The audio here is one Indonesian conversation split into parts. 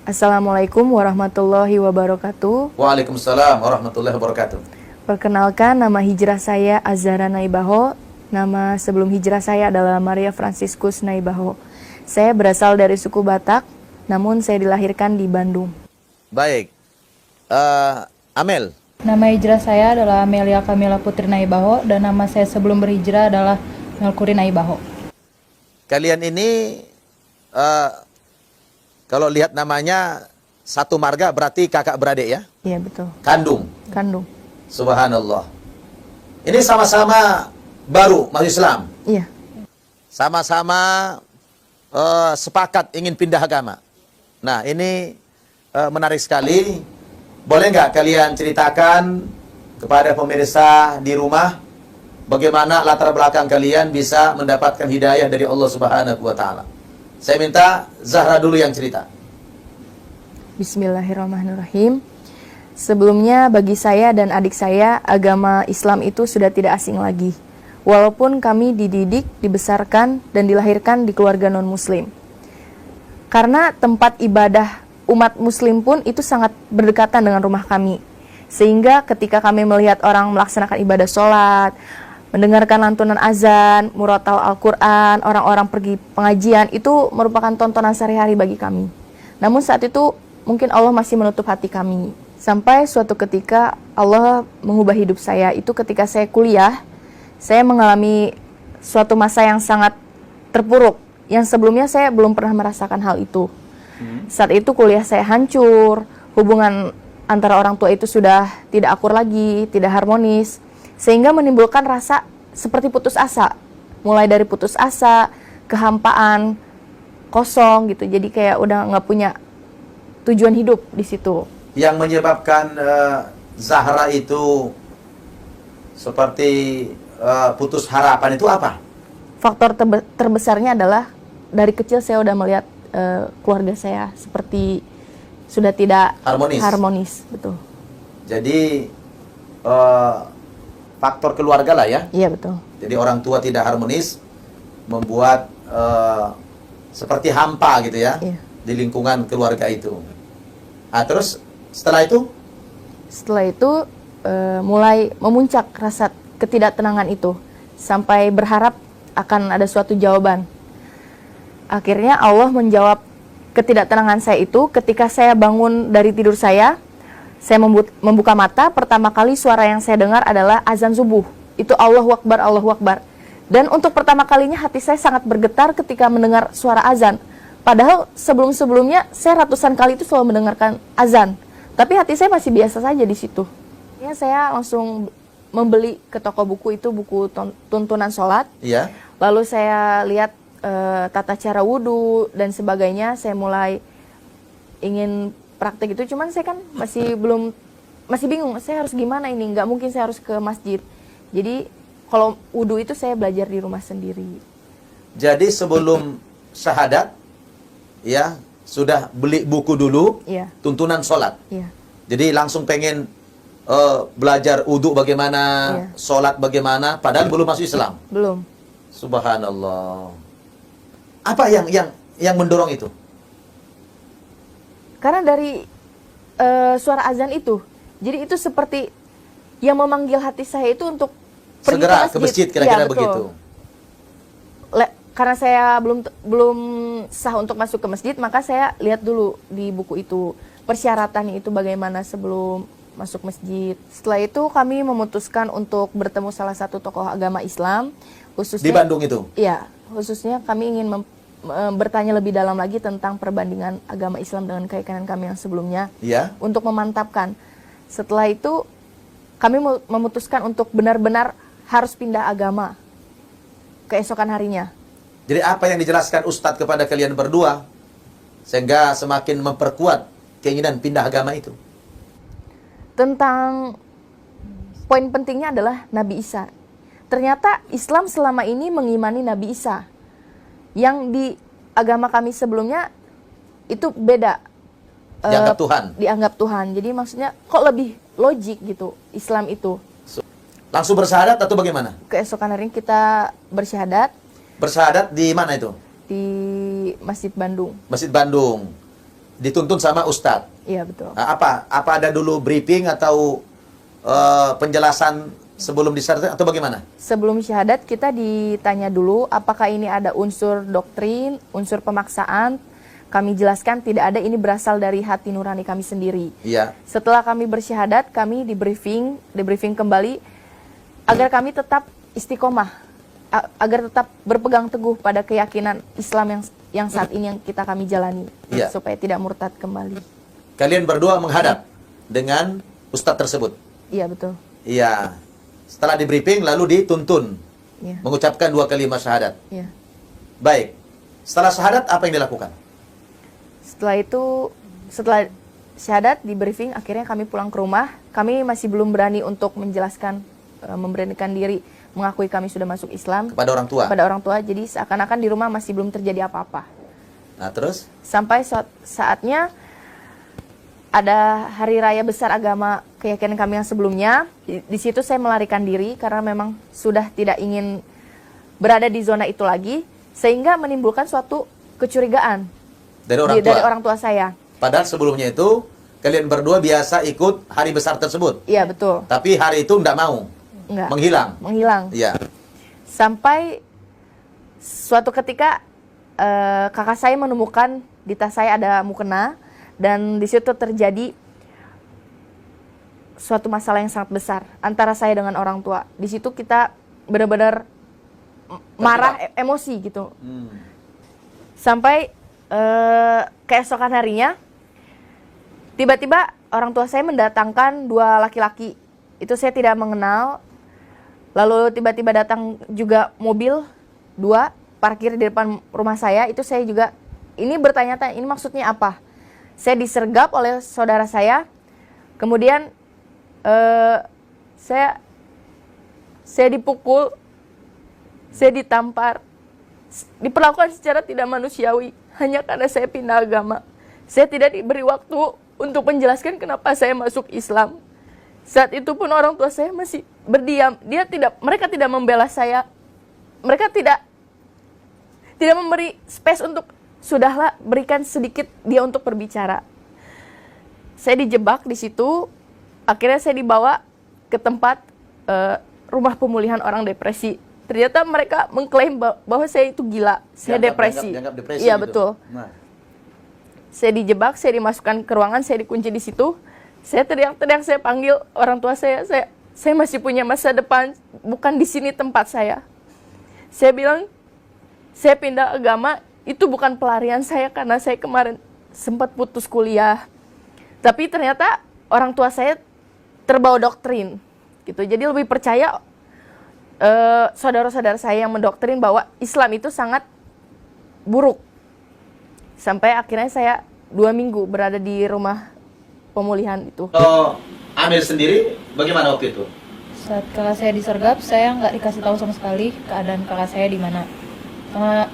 Assalamualaikum warahmatullahi wabarakatuh. Waalaikumsalam warahmatullahi wabarakatuh. Perkenalkan, nama hijrah saya Azhara Naibaho. Nama sebelum hijrah saya adalah Maria Franciscus Naibaho. Saya berasal dari suku Batak, namun saya dilahirkan di Bandung. Baik, Amel. Nama hijrah saya adalah Amelia Kamila Putri Naibaho dan nama saya sebelum berhijrah adalah Melkuri Naibaho. Kalian ini kalau lihat namanya satu marga berarti kakak beradik ya? Iya, betul. Kandung. Kandung. Subhanallah. Ini sama-sama baru masuk Islam. Iya. Sama-sama sepakat ingin pindah agama. Nah, ini menarik sekali. Boleh nggak kalian ceritakan kepada pemirsa di rumah bagaimana latar belakang kalian bisa mendapatkan hidayah dari Allah Subhanahu wa taala? Saya minta Zahra dulu yang cerita. Bismillahirrahmanirrahim. Sebelumnya bagi saya dan adik saya, agama Islam itu sudah tidak asing lagi. Walaupun kami dididik, dibesarkan, dan dilahirkan di keluarga non-muslim. Karena tempat ibadah umat muslim pun itu sangat berdekatan dengan rumah kami. Sehingga ketika kami melihat orang melaksanakan ibadah sholat, mendengarkan lantunan azan, murotal Al-Quran, orang-orang pergi pengajian, itu merupakan tontonan sehari-hari bagi kami. Namun saat itu mungkin Allah masih menutup hati kami. Sampai suatu ketika Allah mengubah hidup saya. Itu ketika saya kuliah, saya mengalami suatu masa yang sangat terpuruk, yang sebelumnya saya belum pernah merasakan hal itu. Saat itu kuliah saya hancur, hubungan antara orang tua itu sudah tidak akur lagi, tidak harmonis, sehingga menimbulkan rasa seperti putus asa. Mulai dari putus asa, kehampaan, kosong gitu. Jadi kayak udah nggak punya tujuan hidup di situ. Yang menyebabkan Zahra itu seperti putus harapan itu apa? Faktor terbesarnya adalah dari kecil saya udah melihat keluarga saya seperti sudah tidak harmonis, betul. Jadi faktor keluarga lah ya? Iya, betul. Jadi orang tua tidak harmonis membuat seperti hampa gitu ya, Iya. di lingkungan keluarga itu. Nah, terus setelah itu? Setelah itu mulai memuncak rasa ketidaktenangan itu sampai berharap akan ada suatu jawaban. Akhirnya Allah menjawab ketidaktenangan saya itu ketika saya bangun dari tidur saya membuka mata, pertama kali suara yang saya dengar adalah azan subuh. Itu Allahu Akbar, Allahu Akbar. Dan untuk pertama kalinya hati saya sangat bergetar ketika mendengar suara azan. Padahal sebelum-sebelumnya saya ratusan kali itu selalu mendengarkan azan. Tapi hati saya masih biasa saja di situ. Ya, saya langsung membeli ke toko buku itu buku tuntunan sholat. Iya. Lalu saya lihat tata cara wudhu dan sebagainya. Saya mulai ingin praktek itu, cuman saya kan masih bingung, saya harus gimana ini, nggak mungkin saya harus ke masjid. Jadi kalau wudhu itu saya belajar di rumah sendiri. Jadi sebelum syahadat, ya sudah beli buku dulu, Iya. tuntunan sholat. Iya. Jadi langsung pengen belajar wudhu bagaimana, Iya. sholat bagaimana, padahal belum masuk Islam. Belum. Subhanallah. Apa yang mendorong itu? Karena dari suara azan itu, jadi itu seperti yang memanggil hati saya itu untuk pergi Segera ke masjid. kira-kira Ya, betul. begitu. Karena saya belum sah untuk masuk ke masjid, maka saya lihat dulu di buku itu persyaratannya itu bagaimana sebelum masuk masjid. Setelah itu kami memutuskan untuk bertemu salah satu tokoh agama Islam, khususnya Di Bandung itu? Iya, khususnya kami ingin bertanya lebih dalam lagi tentang perbandingan agama Islam dengan keyakinan kami yang sebelumnya. Iya. Untuk memantapkan. Setelah itu kami memutuskan untuk benar-benar harus pindah agama keesokan harinya. Jadi apa yang dijelaskan Ustadz kepada kalian berdua sehingga semakin memperkuat keinginan pindah agama itu? Tentang poin pentingnya adalah Nabi Isa. Ternyata Islam selama ini mengimani Nabi Isa. Yang di agama kami sebelumnya itu beda. Dianggap Tuhan. Dianggap Tuhan. Jadi maksudnya kok lebih logik gitu Islam itu. Langsung bersyahadat atau bagaimana? Keesokan hari kita bersyahadat. Bersyahadat di mana itu? Di Masjid Bandung. Masjid Bandung. Dituntun sama ustadz. Iya, betul. Nah, apa ada dulu briefing atau penjelasan sebelum disyahadatkan atau bagaimana? Sebelum syahadat kita ditanya dulu apakah ini ada unsur doktrin, unsur pemaksaan. Kami jelaskan tidak ada, ini berasal dari hati nurani kami sendiri. Iya. Setelah kami bersyahadat, kami di briefing kembali agar kami tetap istiqomah, agar tetap berpegang teguh pada keyakinan Islam yang saat ini yang kami jalani, Iya. supaya tidak murtad kembali. Kalian berdua menghadap dengan ustadz tersebut. Iya, betul. Iya. Setelah di briefing lalu dituntun Iya. mengucapkan 2 kalimat syahadat. Iya. Baik. Setelah syahadat apa yang dilakukan? Setelah syahadat di briefing, akhirnya kami pulang ke rumah. Kami masih belum berani untuk menjelaskan, memberanikan diri, mengakui kami sudah masuk Islam Kepada orang tua. kepada orang tua. Jadi seakan-akan di rumah masih belum terjadi apa-apa. Nah, terus? Sampai saatnya ada hari raya besar agama keyakinan kami yang sebelumnya. Di situ saya melarikan diri karena memang sudah tidak ingin berada di zona itu lagi, sehingga menimbulkan suatu kecurigaan Dari orang tua. dari orang tua saya. Padahal sebelumnya itu kalian berdua biasa ikut hari besar tersebut. Iya, betul. Tapi hari itu enggak mau. Enggak. Menghilang. Iya. Sampai suatu ketika kakak saya menemukan di tas saya ada mukena, dan di situ terjadi suatu masalah yang sangat besar antara saya dengan orang tua. Di situ kita benar-benar marah, emosi gitu. Sampai keesokan harinya tiba-tiba orang tua saya mendatangkan 2 laki-laki. Itu saya tidak mengenal. Lalu tiba-tiba datang juga mobil 2 parkir di depan rumah saya. Itu saya juga ini bertanya-tanya, ini maksudnya apa? Saya disergap oleh saudara saya. Kemudian saya dipukul, saya ditampar, diperlakukan secara tidak manusiawi hanya karena saya pindah agama. Saya tidak diberi waktu untuk menjelaskan kenapa saya masuk Islam. Saat itu pun orang tua saya masih berdiam. Mereka tidak membela saya. Mereka tidak memberi space untuk, sudahlah, berikan sedikit dia untuk berbicara. Saya dijebak di situ. Akhirnya saya dibawa ke tempat rumah pemulihan orang depresi. Ternyata mereka mengklaim bahwa saya itu gila, saya depresi. Dianggap depresi Iya, gitu. betul. Nah. Saya dijebak, saya dimasukkan ke ruangan, saya dikunci di situ. Saya teriak-teriak, saya panggil orang tua saya masih punya masa depan, bukan di sini tempat saya. Saya bilang, saya pindah agama, itu bukan pelarian saya karena saya kemarin sempat putus kuliah. Tapi ternyata orang tua saya terbawa doktrin, gitu. Jadi lebih percaya saudara-saudara saya yang mendoktrin bahwa Islam itu sangat buruk. Sampai akhirnya saya 2 minggu berada di rumah pemulihan itu. Amir sendiri bagaimana waktu itu? Saat kakak saya disergap, saya nggak dikasih tahu sama sekali keadaan kakak saya di mana.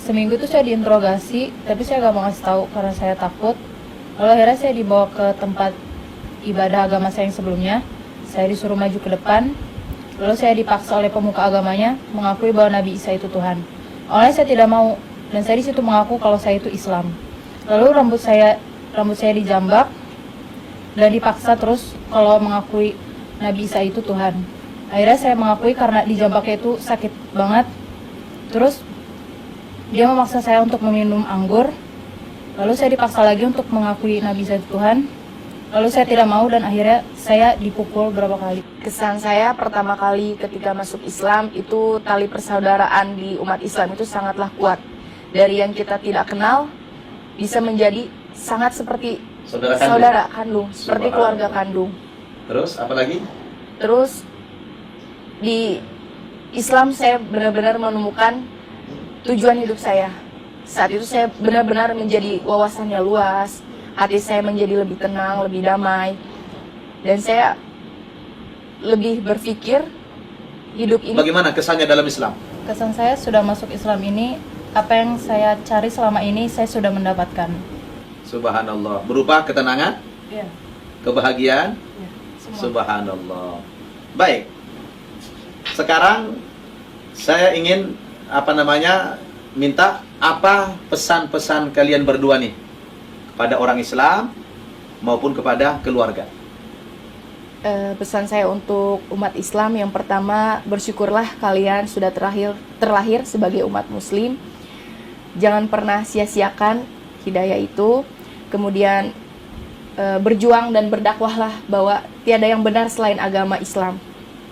Seminggu itu saya diinterogasi, tapi saya nggak mau ngasih tahu karena saya takut. Lalu akhirnya saya dibawa ke tempat ibadah agama saya yang sebelumnya. Saya disuruh maju ke depan. Lalu saya dipaksa oleh pemuka agamanya mengakui bahwa Nabi Isa itu Tuhan. Awalnya saya tidak mau, dan saya di situ mengaku kalau saya itu Islam. Lalu rambut saya dijambak dan dipaksa terus kalau mengakui Nabi Isa itu Tuhan. Akhirnya saya mengakui karena dijambaknya itu sakit banget. Terus dia memaksa saya untuk meminum anggur. Lalu saya dipaksa lagi untuk mengakui Nabi Isa itu Tuhan. Lalu saya tidak mau dan akhirnya saya dipukul berapa kali. Kesan saya pertama kali ketika masuk Islam itu tali persaudaraan di umat Islam itu sangatlah kuat. Dari yang kita tidak kenal bisa menjadi sangat seperti saudara kandung, seperti keluarga kandung. Terus apa lagi? Terus di Islam saya benar-benar menemukan tujuan hidup saya. Saat itu saya benar-benar menjadi wawasannya luas, hati saya menjadi lebih tenang, lebih damai, dan saya lebih berpikir hidup ini. Bagaimana kesannya dalam Islam? Kesan saya sudah masuk Islam ini, apa yang saya cari selama ini saya sudah mendapatkan. Subhanallah. Berupa ketenangan, Iya. kebahagiaan. Ya, semua. Subhanallah. Baik. Sekarang saya ingin minta apa pesan-pesan kalian berdua nih pada orang Islam maupun kepada keluarga? Pesan saya untuk umat Islam yang pertama, bersyukurlah kalian sudah terlahir sebagai umat Muslim. Jangan pernah sia-siakan hidayah itu. Kemudian berjuang dan berdakwahlah bahwa tiada yang benar selain agama Islam.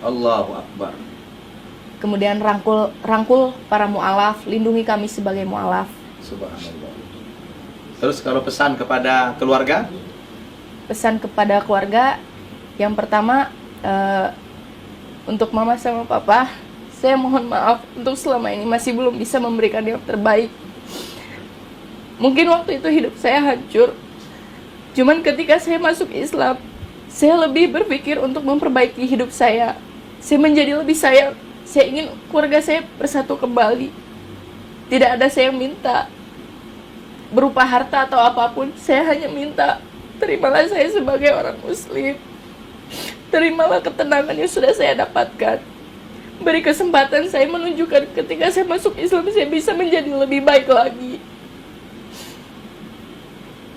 Allahu Akbar. Kemudian rangkul para mu'alaf, lindungi kami sebagai mu'alaf. Subhanallah. Terus kalau pesan kepada keluarga? Pesan kepada keluarga, yang pertama, untuk mama sama papa, saya mohon maaf untuk selama ini masih belum bisa memberikan yang terbaik. Mungkin waktu itu hidup saya hancur. Cuman ketika saya masuk Islam, saya lebih berpikir untuk memperbaiki hidup saya. Saya menjadi lebih sayang. Saya ingin keluarga saya bersatu kembali. Tidak ada saya yang minta berupa harta atau apapun. Saya hanya minta, terimalah saya sebagai orang Muslim. Terimalah ketenangan yang sudah saya dapatkan. Beri kesempatan saya menunjukkan ketika saya masuk Islam, saya bisa menjadi lebih baik lagi.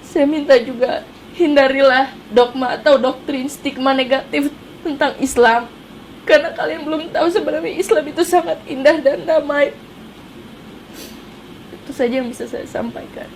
Saya minta juga, hindarilah dogma atau doktrin stigma negatif tentang Islam. Karena kalian belum tahu sebenarnya Islam itu sangat indah dan damai. Itu saja yang bisa saya sampaikan.